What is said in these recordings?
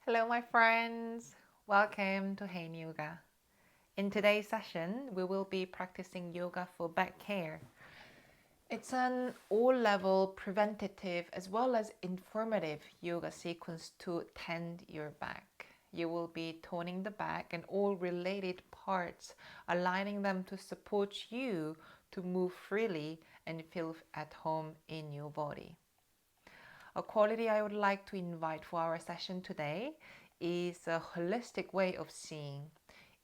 Hello, my friends. Welcome to Haein Yoga. In today's session, we will be practicing yoga for back care. It's an all-level preventative as well as informative yoga sequence to tend your back. You will be toning the back and all related parts, aligning them to support you to move freely and feel at home in your body. A quality I would like to invite for our session today is a holistic way of seeing.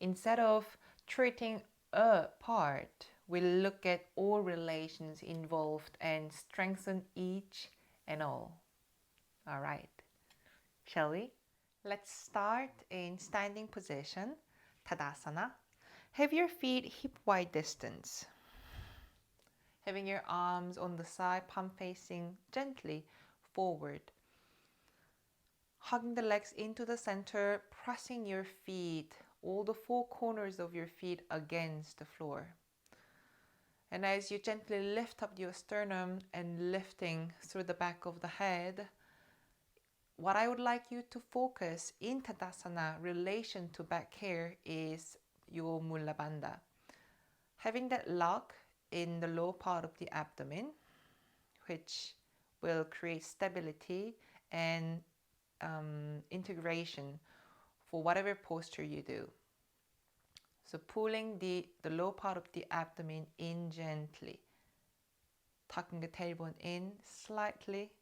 Instead of treating a part, we look at all relations involved and strengthen each and all. All right, shall we? Let's start in standing position, Tadasana. Have your feet hip wide distance. Having your arms on the side, palm facing gently forward. Hugging the legs into the center, pressing your feet, all the four corners of your feet against the floor. And as you gently lift up your sternum and lifting through the back of the head, what I would like you to focus in Tadasana relation to back care is your Mula Bandha. Having that lock in the lower part of the abdomen, which will create stability and integration for whatever posture you do. So pulling the low part of the abdomen in gently, tucking the tailbone in slightly,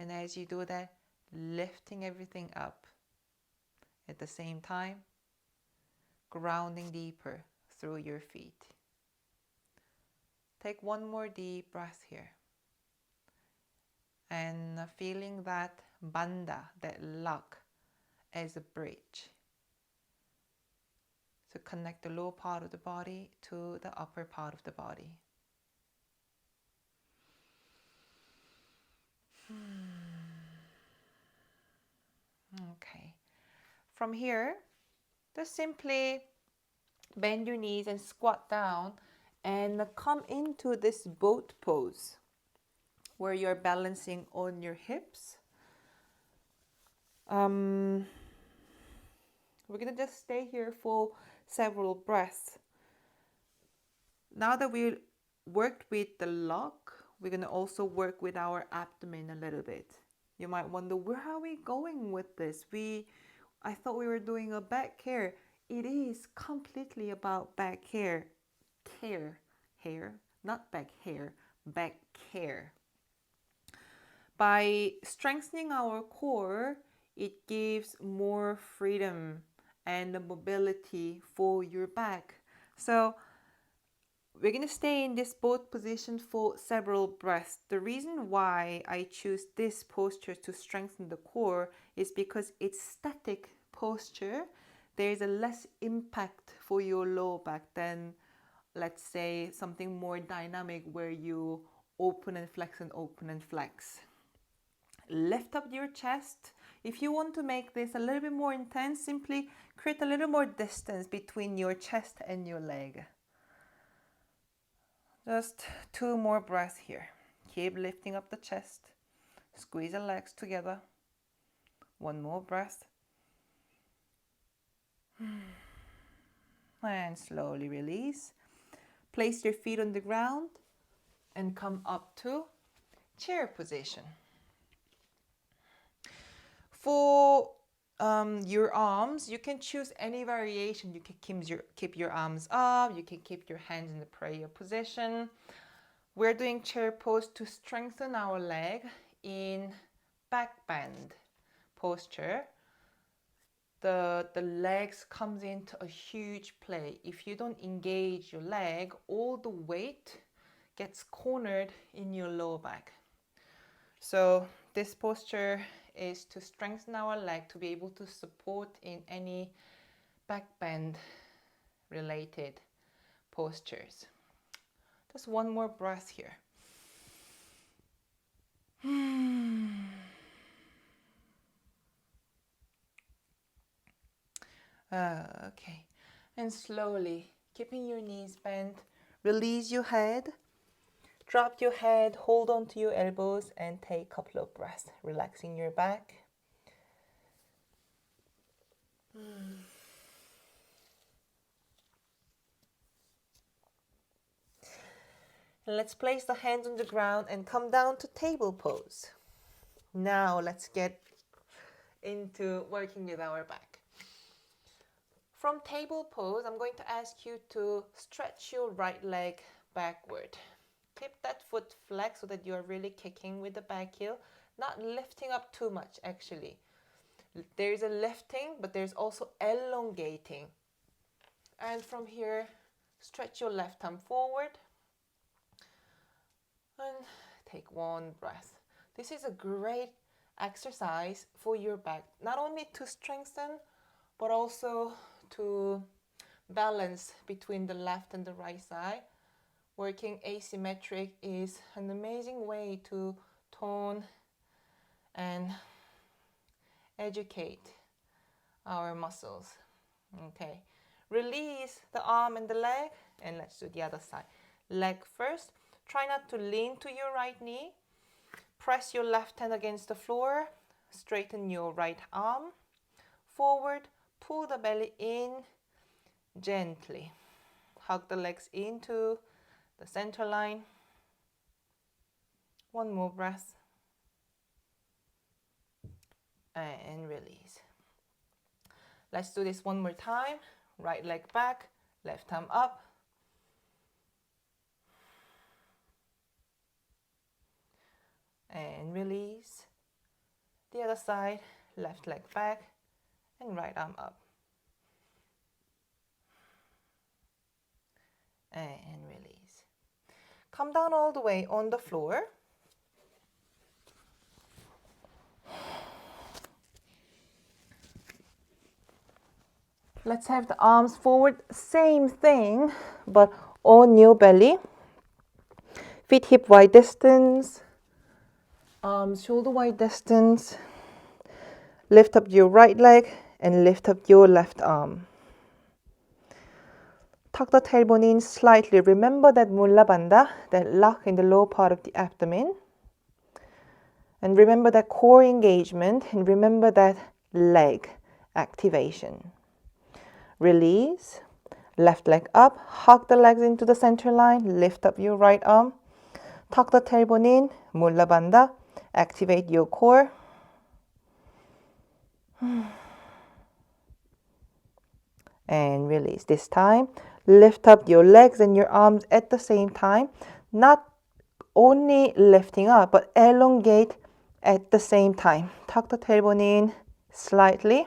and as you do that, lifting everything up. At the same time, grounding deeper through your feet. Take one more deep breath here. And feeling that bandha, that lock, as a bridge. So connect the lower part of the body to the upper part of the body. Okay. From here, just simply bend your knees and squat down and come into this boat pose where you're balancing on your hips. We're gonna just stay here for several breaths. Now that we worked with the lock, we're gonna also work with our abdomen a little bit. You might wonder, where are we going with this? I thought we were doing a back care. It is completely about back care. Hair, not back hair, back care. By strengthening our core, it gives more freedom and mobility for your back. So we're going to stay in this boat position for several breaths. The reason why I choose this posture to strengthen the core is because it's static posture. There is a less impact for your lower back than, let's say, something more dynamic where you open and flex and open and flex. Lift up your chest. If you want to make this a little bit more intense, simply create a little more distance between your chest and your leg. Just 2 more breaths here. Keep lifting up the chest. Squeeze the legs together. 1 more breath. And slowly release. Place your feet on the ground and come up to chair position. For your arms, you can choose any variation. You can keep your arms up. You can keep your hands in the prayer position. We're doing chair pose to strengthen our leg in back bend posture. The legs comes into a huge play. If you don't engage your leg, all the weight gets cornered in your lower back. So this posture is to strengthen our leg to be able to support in any back bend related postures. Just 1 more breath here. Okay, and slowly, keeping your knees bent, release your head, drop your head, hold on to your elbows and take a couple of breaths, relaxing your back. Let's place the hands on the ground and come down to table pose. Now let's get into working with our back. From table pose, I'm going to ask you to stretch your right leg backward. Keep that foot flexed so that you're really kicking with the back heel, not lifting up too much actually. There's a lifting, but there's also elongating. And from here, stretch your left arm forward and take one breath. This is a great exercise for your back, not only to strengthen, but also to balance between the left and the right side. Working asymmetric is an amazing way to tone and educate our muscles. Okay, release the arm and the leg, and let's do the other side. Leg first. Try not to lean to your right knee. Press your left hand against the floor. Straighten your right arm forward. Pull the belly in gently. Hug the legs into the center line. One more breath. And release. Let's do this one more time. Right leg back, left arm up. And release. The other side, left leg back and right arm up. And release. Come down all the way on the floor. Let's have the arms forward, same thing, but on your belly. Feet hip wide distance, arms shoulder wide distance. Lift up your right leg and lift up your left arm. Tuck the tailbone in slightly. Remember that Mula Bandha, that lock in the lower part of the abdomen. And remember that core engagement, and remember that leg activation. Release. Left leg up. Hug the legs into the center line. Lift up your right arm. Tuck the tailbone in. Mula Bandha. Activate your core. And release. This time, lift up your legs and your arms at the same time. Not only lifting up, but elongate at the same time. Tuck the tailbone in slightly.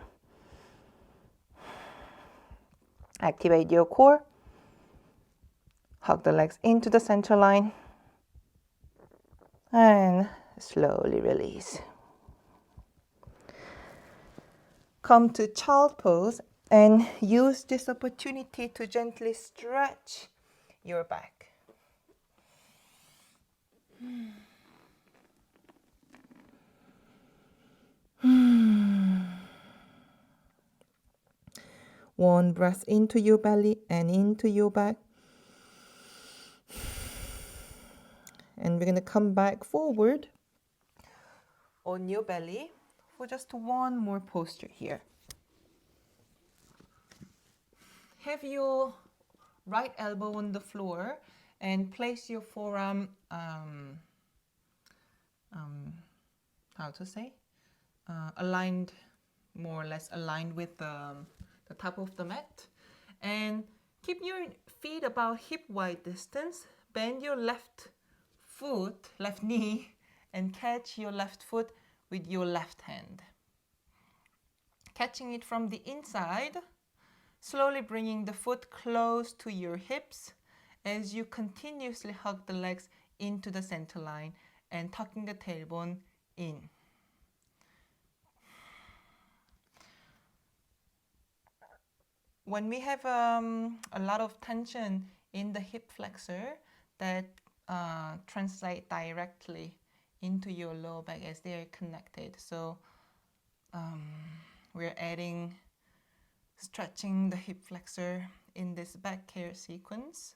Activate your core. Hug the legs into the center line. And slowly release. Come to child pose and use this opportunity to gently stretch your back. One breath into your belly and into your back. And we're going to come back forward on your belly for just one more posture here. Have your right elbow on the floor and place your forearm, aligned, more or less aligned with the top of the mat. And keep your feet about hip wide distance. Bend your left foot, left knee, and catch your left foot with your left hand. Catching it from the inside, slowly bringing the foot close to your hips as you continuously hug the legs into the center line and tucking the tailbone in. When we have a lot of tension in the hip flexor, that translate directly into your lower back as they are connected. So we're adding stretching the hip flexor in this back care sequence.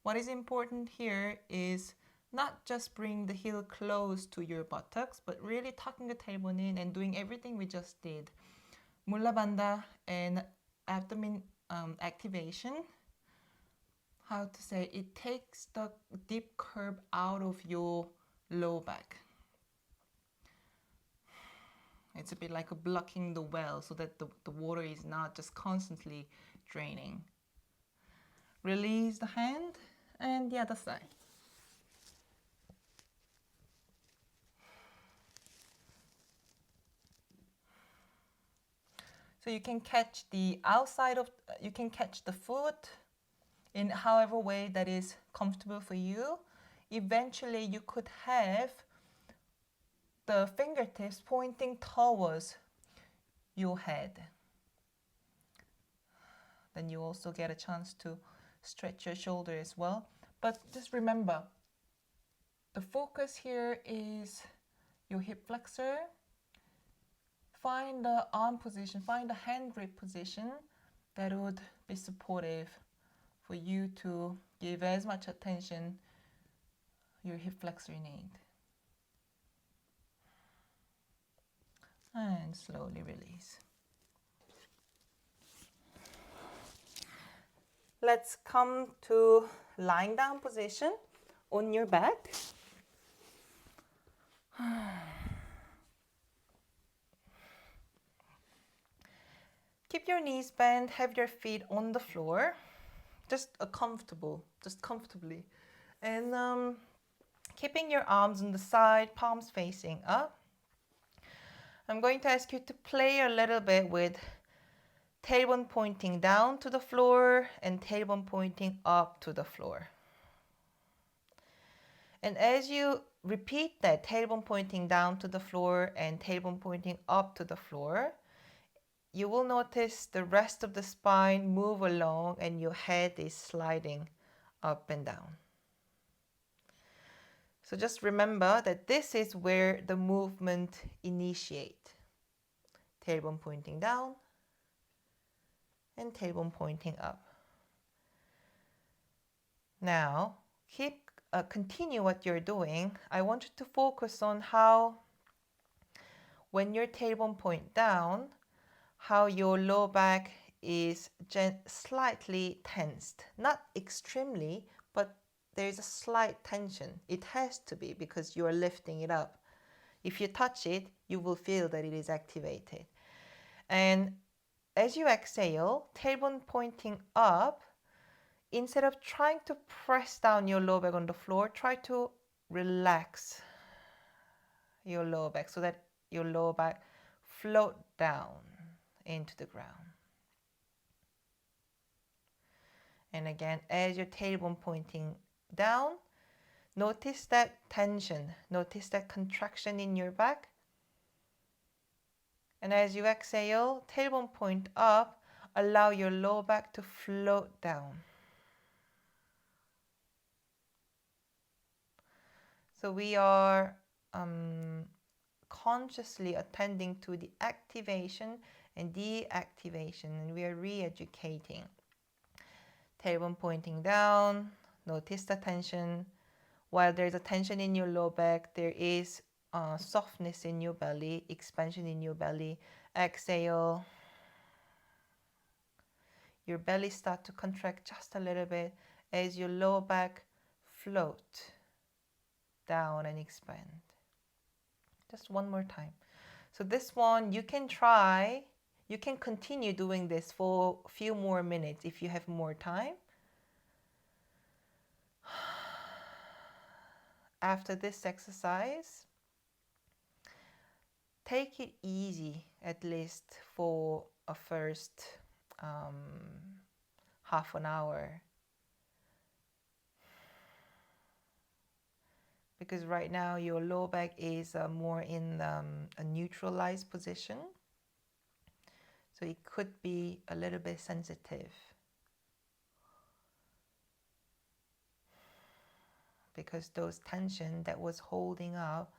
What is important here is Not just bring the heel close to your buttocks, but really tucking the tailbone in and doing everything we just did. Mula Bandha and abdomen activation. How to say, it takes the deep curve out of your low back. It's a bit like blocking the well so that the water is not just constantly draining. Release the hand and the other side. So you can catch the outside of, you can catch the foot in however way that is comfortable for you. Eventually you could have the fingertips pointing towards your head. Then you also get a chance to stretch your shoulder as well. But just remember, the focus here is your hip flexor. Find the arm position, find the hand grip position that would be supportive for you to give as much attention your hip flexor need. And slowly release. Let's come to lying down position on your back. Keep your knees bent, have your feet on the floor, just comfortably. And keeping your arms on the side, palms facing up. I'm going to ask you to play a little bit with tailbone pointing down to the floor and tailbone pointing up to the floor. And as you repeat that, tailbone pointing down to the floor and tailbone pointing up to the floor, you will notice the rest of the spine move along and your head is sliding up and down. So just remember that this is where the movement initiates. Tailbone pointing down and tailbone pointing up. Now, continue what you're doing. I want you to focus on how, when your tailbone point down, how your low back is slightly tensed. Not extremely, but there's a slight tension. It has to be because you are lifting it up. If you touch it, you will feel that it is activated. And as you exhale, tailbone pointing up, instead of trying to press down your low back on the floor, try to relax your low back so that your low back float down into the ground. And again, as your tailbone pointing down, notice that tension, notice that contraction in your back. And as you exhale, tailbone point up, allow your low back to float down. So we are consciously attending to the activation and deactivation, and we are re-educating. Tailbone pointing down, notice the tension. While there's a tension in your low back, there is softness in your belly, expansion in your belly. Exhale. Your belly starts to contract just a little bit as your low back float down and expand. Just one more time. So this one, you can try, you can continue doing this for a few more minutes if you have more time. After this exercise, take it easy, at least for a first half an hour. Because right now your low back is more in a neutralized position. So it could be a little bit sensitive. Because those tension that was holding up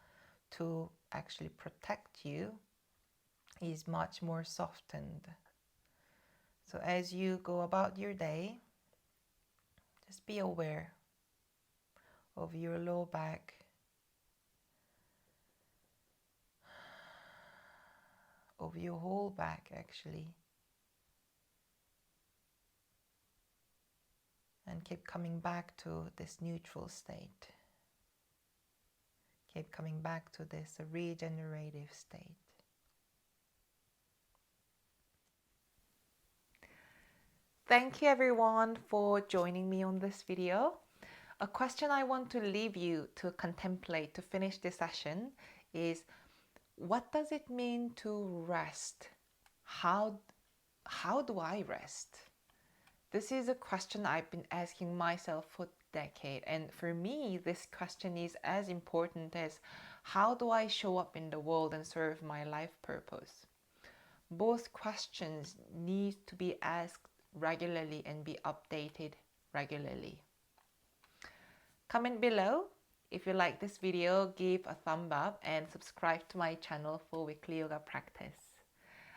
to actually protect you is much more softened. So as you go about your day, just be aware of your low back, of your whole back actually. And keep coming back to this neutral state. Keep coming back to this regenerative state. Thank you everyone for joining me on this video. A question I want to leave you to contemplate to finish this session is, what does it mean to rest? How do I rest? This is a question I've been asking myself for decades, and for me this question is as important as how do I show up in the world and serve my life purpose. Both questions need to be asked regularly and be updated regularly. Comment below if you like this video, give a thumb up and subscribe to my channel for weekly yoga practice.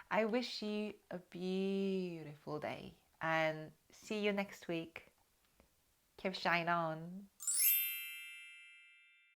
I wish you a beautiful day and see you next week. Keep shine on.